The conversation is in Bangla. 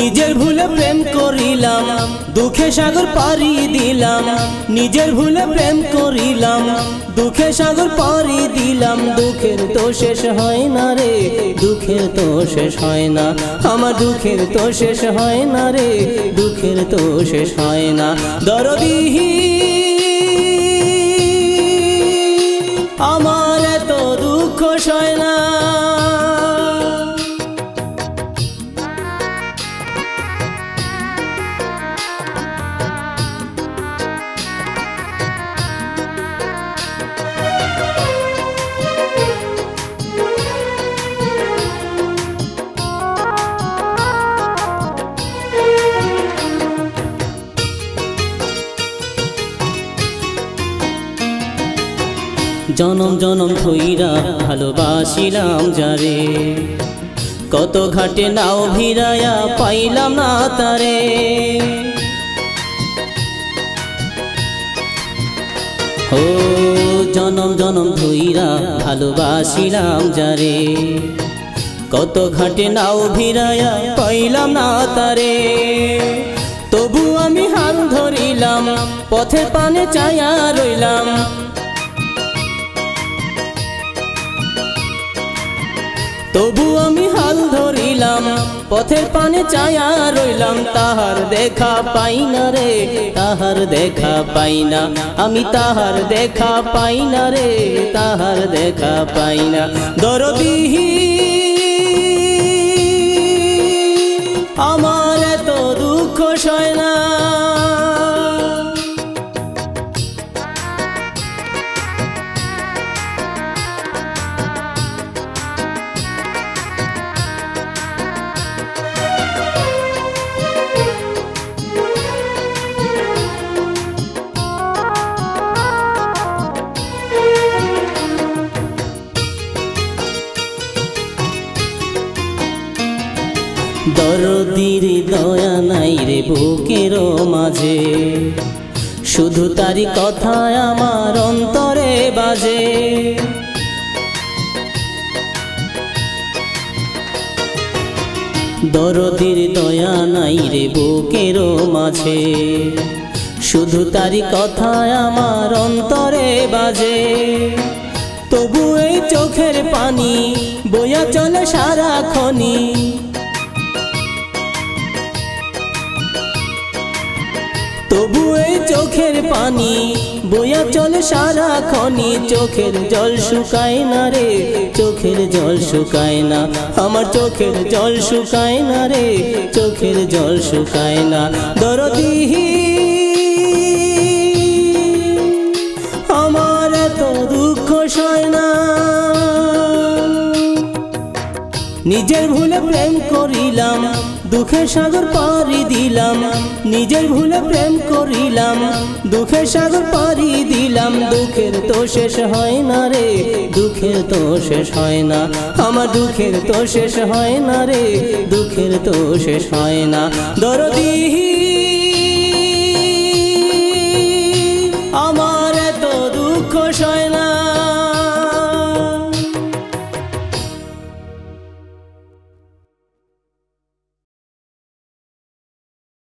নিজের ভুলে প্রেম করিলাম, দুঃখে সাগর পাড়ি দিলাম। নিজের ভুলে প্রেম করিলাম, দুঃখে সাগর পাড়ি দিলাম। দুঃখের তো শেষ হয় না রে, দুঃখের তো শেষ হয় না। আমার দুঃখের তো শেষ হয় না রে, দুঃখের তো শেষ হয় না। দরদি আমার এত দুঃখ সয় না। জনম জনম ধইরা ভালোবাসিলাম যারে, কত ঘাটে নাও ভিড়ায়া পাইলাম না তারে। ও জনম জনম ধইরা ভালোবাসিলাম যারে, কত ঘাটে নাও ভিড়ায়া পাইলাম না তারে। তবু আমি হাল ধরিলাম, পথের পানে চায়া রইলাম। তবু আমি হাল ধরিলাম, পথের পানে চায়া রইলাম। তাহার দেখা পাই না রে, তাহার দেখা পাই না। আমি তাহার দেখা পাই না রে, তাহার দেখা পাই না। দরদি আমার এত দুঃখ সয় না। দরদির দয়া নাই রে বুকের মাঝে, শুধু তারি কথা আমার অন্তরে বাজে। দরদির দয়া নাই রে বুকের মাঝে, শুধু তারি কথা আমার অন্তরে বাজে। তবু এই চোখের পানি বইয়া চলে সারাক্ষণি। তবু এই চোখের পানি বইয়া চলে সারাক্ষণি। চোখের জল শুকায় না রে, চোখের জল শুকায় না। আমার চোখের জল শুকায় না রে, চোখের জল শুকায় না। দরদি আমার এত দুঃখ সয় না। নিজের ভুলে প্রেম করিলাম, দুঃখের সাগর পাড়ি দিলাম। নিজের ভুলে প্রেম করিলাম, দুঃখের সাগর পাড়ি দিলাম। দুঃখের তো শেষ হয় না রে, দুঃখের তো শেষ হয় না। আমার দুঃখের তো শেষ হয় না রে, দুঃখের তো শেষ হয় না। দরদি